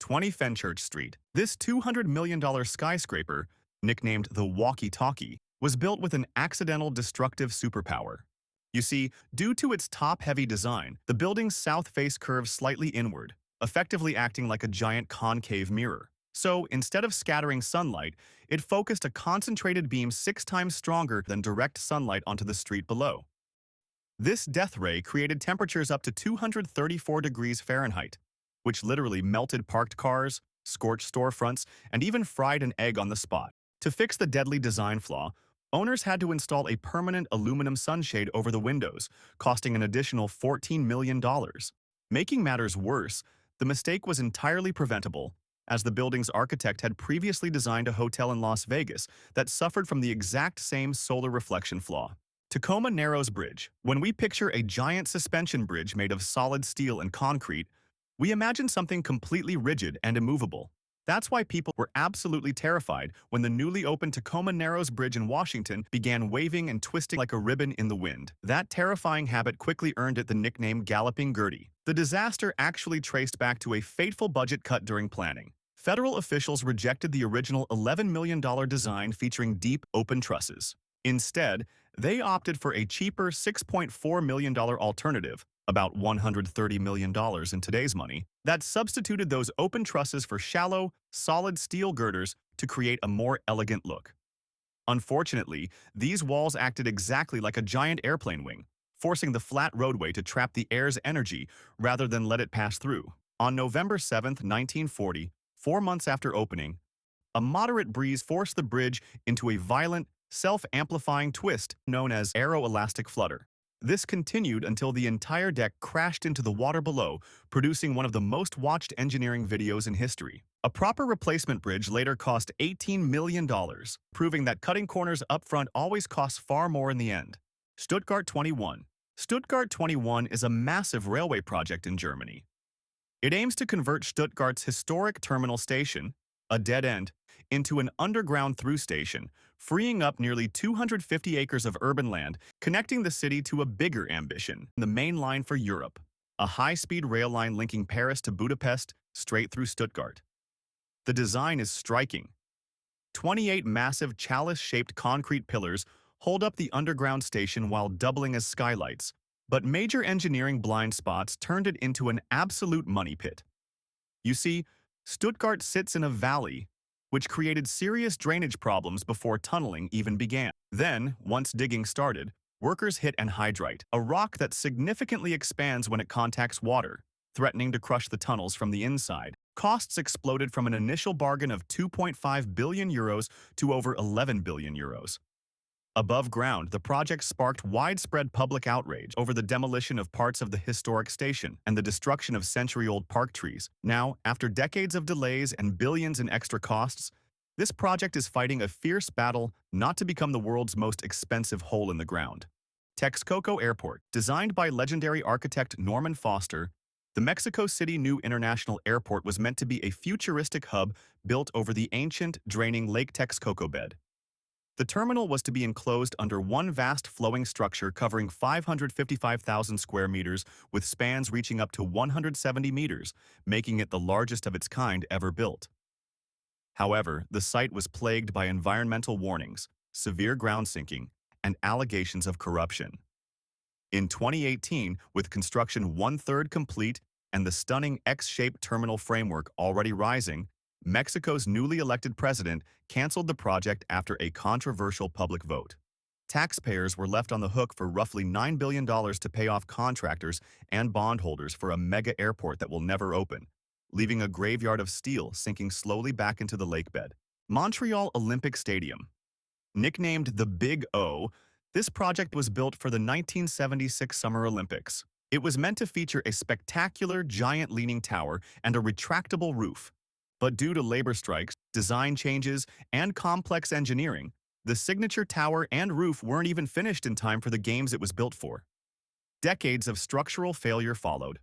20 Fenchurch Street. This $200 million skyscraper, nicknamed the walkie-talkie, was built with an accidental destructive superpower. You see, due to its top-heavy design, the building's south face curves slightly inward, effectively acting like a giant concave mirror. So, instead of scattering sunlight, it focused a concentrated beam 6 times stronger than direct sunlight onto the street below. This death ray created temperatures up to 234 degrees Fahrenheit, which literally melted parked cars, scorched storefronts, and even fried an egg on the spot. To fix the deadly design flaw, owners had to install a permanent aluminum sunshade over the windows, costing an additional $14 million. Making matters worse, the mistake was entirely preventable, as the building's architect had previously designed a hotel in Las Vegas that suffered from the exact same solar reflection flaw. Tacoma Narrows Bridge. When we picture a giant suspension bridge made of solid steel and concrete, we imagine something completely rigid and immovable. That's why people were absolutely terrified when the newly opened Tacoma Narrows Bridge in Washington began waving and twisting like a ribbon in the wind. That terrifying habit quickly earned it the nickname Galloping Gertie. The disaster actually traced back to a fateful budget cut during planning. Federal officials rejected the original $11 million design featuring deep, open trusses. Instead, they opted for a cheaper $6.4 million alternative, about $130 million in today's money, that substituted those open trusses for shallow, solid steel girders to create a more elegant look. Unfortunately, these walls acted exactly like a giant airplane wing, forcing the flat roadway to trap the air's energy rather than let it pass through. On November 7, 1940, 4 months after opening, a moderate breeze forced the bridge into a violent, self-amplifying twist known as aeroelastic flutter. This continued until the entire deck crashed into the water below, producing one of the most watched engineering videos in history. A proper replacement bridge later cost $18 million, proving that cutting corners up front always costs far more in the end. Stuttgart 21. Stuttgart 21 is a massive railway project in Germany. It aims to convert Stuttgart's historic terminal station, a dead end, into an underground through station, freeing up nearly 250 acres of urban land, connecting the city to a bigger ambition, the main line for Europe, a high-speed rail line linking Paris to Budapest straight through Stuttgart. The design is striking. 28 massive chalice-shaped concrete pillars hold up the underground station while doubling as skylights, but major engineering blind spots turned it into an absolute money pit. You see, Stuttgart sits in a valley, which created serious drainage problems before tunneling even began. Then, once digging started, workers hit anhydrite, a rock that significantly expands when it contacts water, threatening to crush the tunnels from the inside. Costs exploded from an initial bargain of €2.5 billion to over €11 billion. Above ground, the project sparked widespread public outrage over the demolition of parts of the historic station and the destruction of century-old park trees. Now, after decades of delays and billions in extra costs, this project is fighting a fierce battle not to become the world's most expensive hole in the ground. Texcoco Airport. Designed by legendary architect Norman Foster, the Mexico City New International Airport was meant to be a futuristic hub built over the ancient, draining Lake Texcoco bed. The terminal was to be enclosed under one vast flowing structure covering 555,000 square meters with spans reaching up to 170 meters, making it the largest of its kind ever built. However, the site was plagued by environmental warnings, severe ground sinking, and allegations of corruption. In 2018, with construction one-third complete and the stunning X-shaped terminal framework already rising, Mexico's newly elected president canceled the project after a controversial public vote. Taxpayers were left on the hook for roughly $9 billion to pay off contractors and bondholders for a mega airport that will never open, leaving a graveyard of steel sinking slowly back into the lakebed. Montreal Olympic Stadium. Nicknamed the Big O, this project was built for the 1976 Summer Olympics. It was meant to feature a spectacular giant leaning tower and a retractable roof. But due to labor strikes, design changes, and complex engineering, the signature tower and roof weren't even finished in time for the games it was built for. Decades of structural failure followed.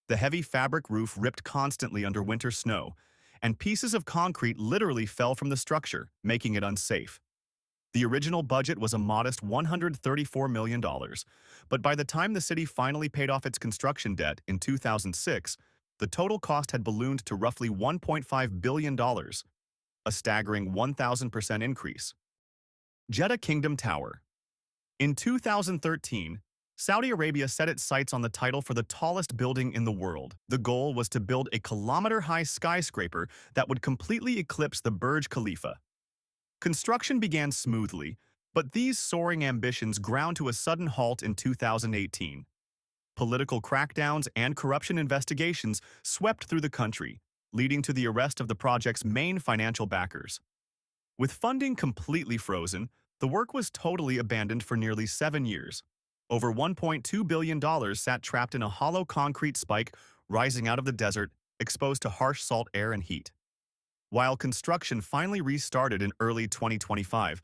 The heavy fabric roof ripped constantly under winter snow, and pieces of concrete literally fell from the structure, making it unsafe. The original budget was a modest $134 million, but by the time the city finally paid off its construction debt in 2006, The total cost had ballooned to roughly $1.5 billion, a staggering 1,000% increase. Jeddah Kingdom Tower. In 2013, Saudi Arabia set its sights on the title for the tallest building in the world. The goal was to build a kilometer-high skyscraper that would completely eclipse the Burj Khalifa. Construction began smoothly, but these soaring ambitions ground to a sudden halt in 2018. Political crackdowns and corruption investigations swept through the country, leading to the arrest of the project's main financial backers. With funding completely frozen, the work was totally abandoned for nearly 7 years. Over $1.2 billion sat trapped in a hollow concrete spike rising out of the desert, exposed to harsh salt air and heat. While construction finally restarted in early 2025,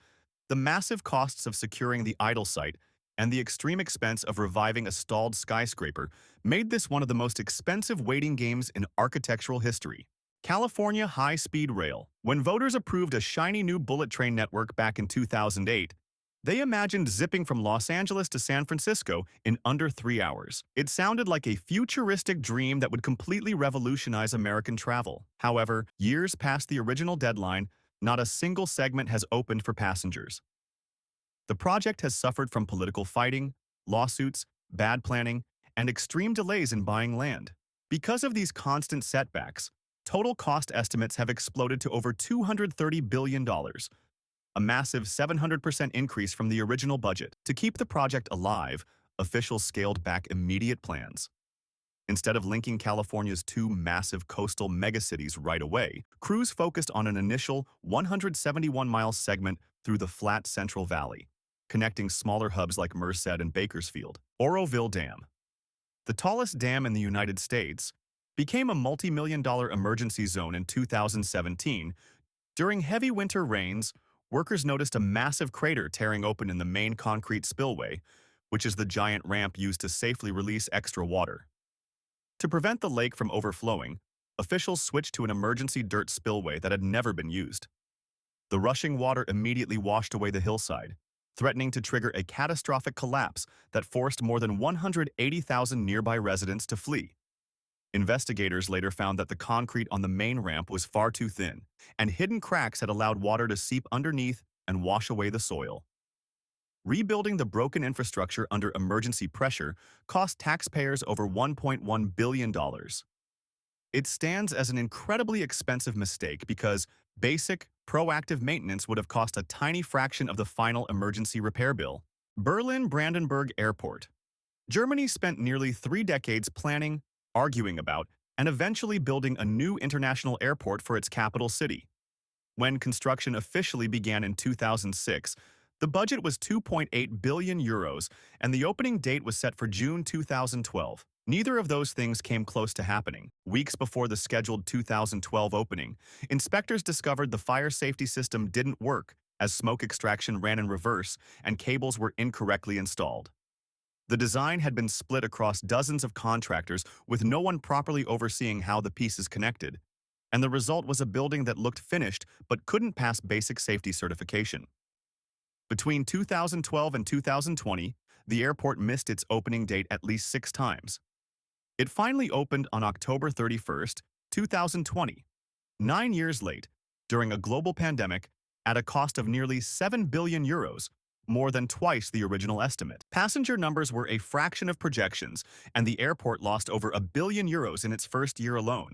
the massive costs of securing the idle site and the extreme expense of reviving a stalled skyscraper made this one of the most expensive waiting games in architectural history. California High-Speed Rail. When voters approved a shiny new bullet train network back in 2008, they imagined zipping from Los Angeles to San Francisco in under 3 hours. It sounded like a futuristic dream that would completely revolutionize American travel. However, years past the original deadline, not a single segment has opened for passengers. The project has suffered from political fighting, lawsuits, bad planning, and extreme delays in buying land. Because of these constant setbacks, total cost estimates have exploded to over $230 billion, a massive 700% increase from the original budget. To keep the project alive, officials scaled back immediate plans. Instead of linking California's two massive coastal megacities right away, crews focused on an initial 171-mile segment through the flat Central Valley, connecting smaller hubs like Merced and Bakersfield. Oroville Dam. The tallest dam in the United States, became a multi-million-dollar emergency zone in 2017. During heavy winter rains, workers noticed a massive crater tearing open in the main concrete spillway, which is the giant ramp used to safely release extra water. To prevent the lake from overflowing, officials switched to an emergency dirt spillway that had never been used. The rushing water immediately washed away the hillside, threatening to trigger a catastrophic collapse that forced more than 180,000 nearby residents to flee. Investigators later found that the concrete on the main ramp was far too thin, and hidden cracks had allowed water to seep underneath and wash away the soil. Rebuilding the broken infrastructure under emergency pressure cost taxpayers over $1.1 billion. It stands as an incredibly expensive mistake because basic, proactive maintenance would have cost a tiny fraction of the final emergency repair bill. Berlin-Brandenburg Airport. Germany spent nearly 3 decades planning, arguing about, and eventually building a new international airport for its capital city. When construction officially began in 2006, the budget was 2.8 billion euros, and the opening date was set for June 2012. Neither of those things came close to happening. Weeks before the scheduled 2012 opening, inspectors discovered the fire safety system didn't work as smoke extraction ran in reverse and cables were incorrectly installed. The design had been split across dozens of contractors with no one properly overseeing how the pieces connected, and the result was a building that looked finished but couldn't pass basic safety certification. Between 2012 and 2020, the airport missed its opening date at least 6 times. It finally opened on October 31, 2020, 9 years late, during a global pandemic, at a cost of nearly 7 billion euros, more than twice the original estimate. Passenger numbers were a fraction of projections, and the airport lost over €1 billion in its first year alone.